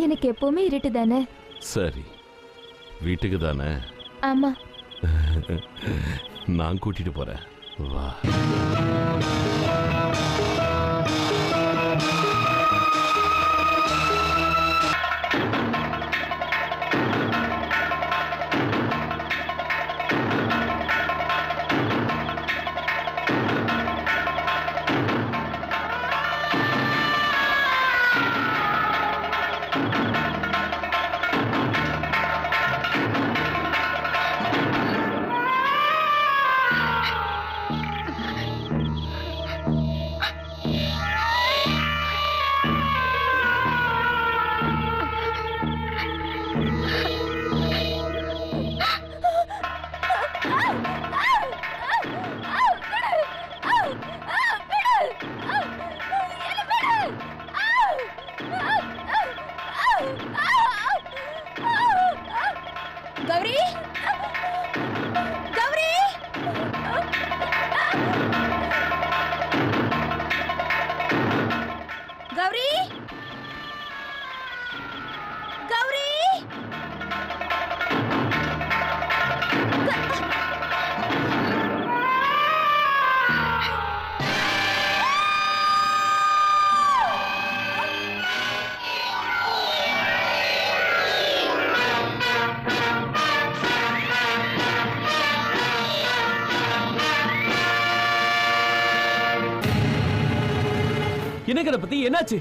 எனக்கு எப்பவுமே இருட்டு தானே. சரி, வீட்டுக்கு தானே? ஆமா. நான் கூட்டிட்டு போறேன், வா. கௌரி, கௌரி, கௌரி, கௌரி. என்ன கணபதி, என்னாச்சு?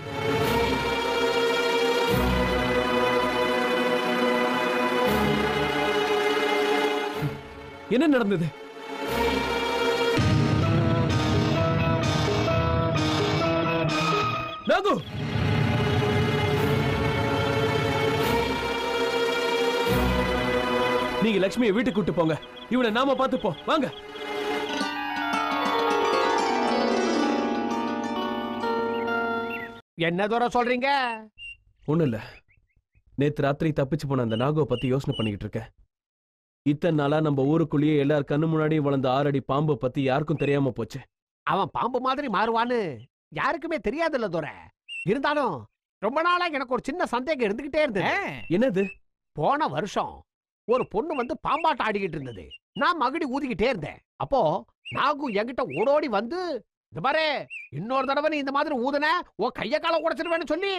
என்ன நடந்தது? நாகு, நீங்க லட்சுமியை வீட்டுக்கு கூட்டு போங்க. இவனை நாம பார்த்துப்போம், வாங்க. என்ன தூர சொல்றீங்க? ஒண்ணும் இல்ல, நேத்து ராத்திரி தப்பிச்சு போன அந்த நாகுவை பத்தி யோசனை பண்ணிக்கிட்டு இருக்கேன். இத்தனை நாளா நம்ம ஊருக்குள்ளேயே எல்லார் கண்ணு முன்னாடி வளர்ந்த 6 அடி பாம்பை பத்தி யாருக்கும் தெரியாம போச்சு. அவன் பாம்பு மாதிரி மாறுவான்னு யாருக்குமே தெரியாதுல்ல தூர. இருந்தாலும் ரொம்ப நாளா எனக்கு ஒரு சின்ன சந்தேகம் இருந்துகிட்டே இருந்தது. என்னது? போன வருஷம் ஒரு பொண்ணு வந்து பாம்பாட்டம் ஆடிக்கிட்டு இருந்தது. நான் மகுடி ஊதிக்கிட்டே இருந்தேன். அப்போ நாகு என்கிட்ட ஓடோடி வந்து, இந்த பாரு, இன்னொரு தடவை நீ இந்த மாதிரி ஊதுன உன் கைய கால உடைச்சிருவேன்னு சொல்லி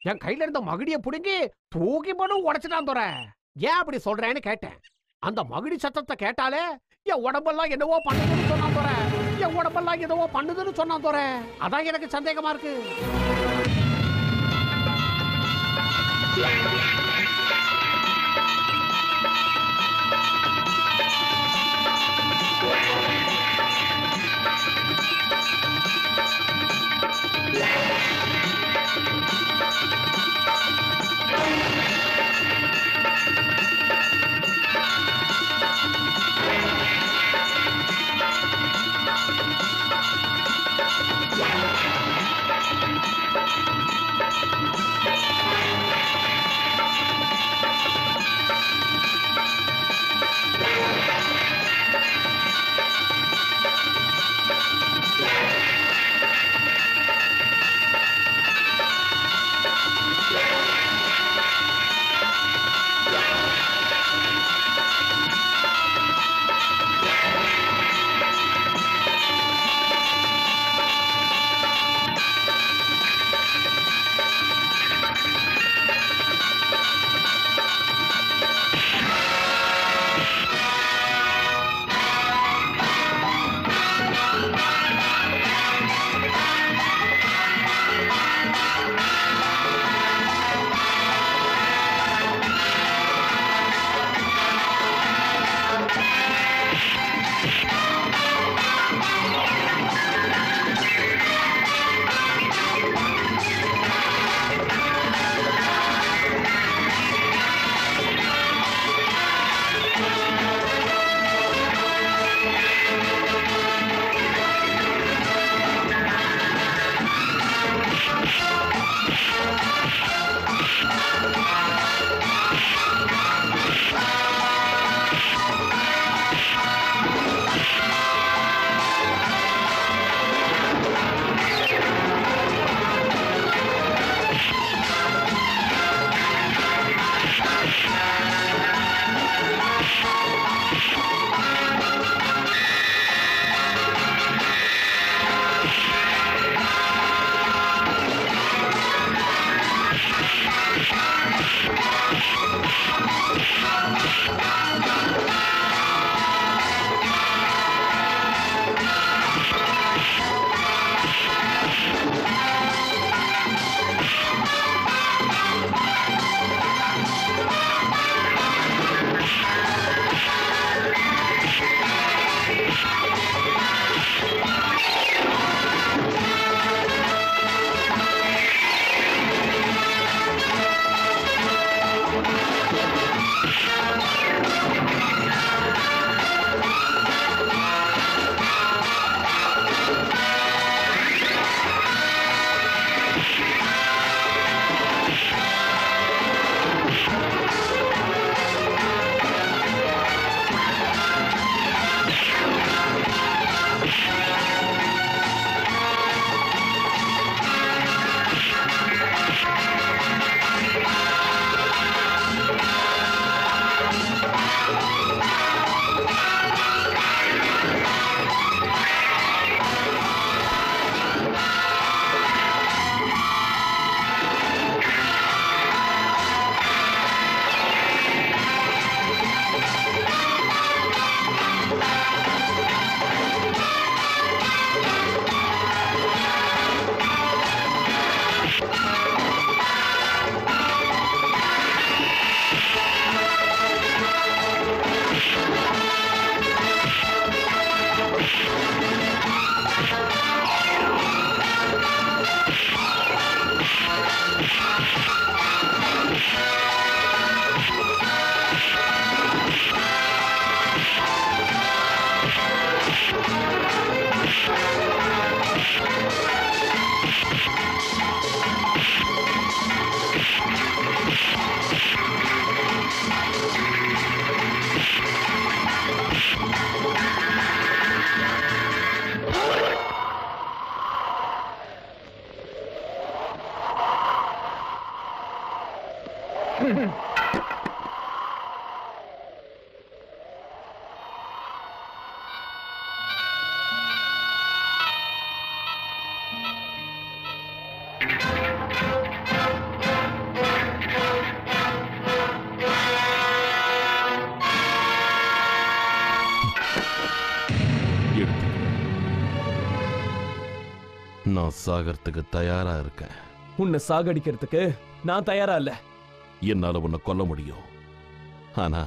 என் கையில இருந்த மகுடியை புடுங்கி தூக்கி போட்டு உடைச்சிட்டான் தோற. ஏன் அப்படி சொல்றேன்னு கேட்டேன். அந்த மகுடி சத்தத்தை கேட்டாலே என் உடம்பெல்லாம் என்னவோ பண்ணுதுன்னு சொன்னான் தோற. என் உடம்பெல்லாம் என்னவோ பண்ணுதுன்னு சொன்னான் தோற. அதான் எனக்கு சந்தேகமா இருக்கு. நான் சாகறதுக்கு தயாரா இருக்கேன். உன்னை சாகடிக்கிறதுக்கு நான் தயாரா இல்ல. என்னால உன்னை கொல்ல முடியும். ஆனா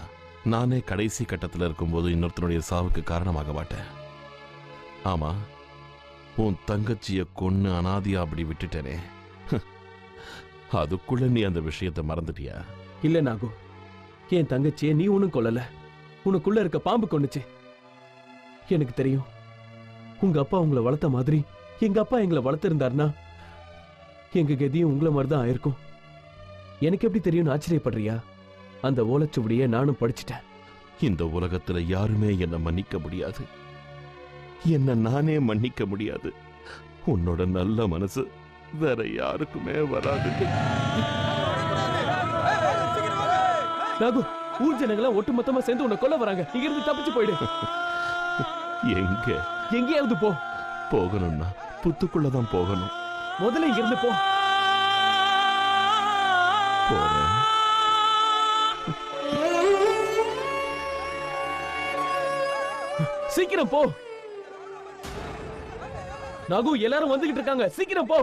நானே கடைசி கட்டத்தில் இருக்கும்போது இன்னொருத்தனுடைய சாவுக்கு காரணமாக மாட்டேன். ஆமா, உன் தங்கச்சிய கொன்னு அனாதியா அப்படி விட்டுட்டேனே, அதுக்குள்ள நீ அந்த விஷயத்தை மறந்துட்டியா? இல்ல நாகு, என் தங்கச்சியை நீ ஒண்ணும் கொல்லல. உனக்குள்ள இருக்க பாம்பு கொன்னுச்சு. எனக்கு தெரியும், உங்க அப்பா உங்களை வளர்த்த மாதிரி எங்க அப்பா எங்களை வளர்த்திருந்தாருன்னா எங்க கதியும் உங்களை மாதிரிதான் ஆயிருக்கும். எனக்கு எப்படி தெரியும்னு ஆச்சரியப்படுறியா? அந்த ஓலைச்சுவடியை நானும் படிச்சுட்டேன். இந்த உலகத்துல யாருமே என்னை மன்னிக்க முடியாது. என்ன நானே மன்னிக்க முடியாது. உன்னோட நல்ல மனசு வேற யாருக்குமே வராது. நாகு, ஊர் ஜனங்கள ஒட்டுமொத்தமா சேர்ந்து உன்னை கொல்ல வராங்க. இங்க இருந்து தப்பிச்சு போயிடு. எங்க? எங்கேயாவது போ. போகணும்னா புத்துக்குள்ளதான் போகணும். முதல்ல இங்க இருந்து போ. போறேன். சீக்கிரம் போ. நாகு, எல்லாரும் வந்துகிட்டு இருக்காங்க. சீக்கிரம் போ.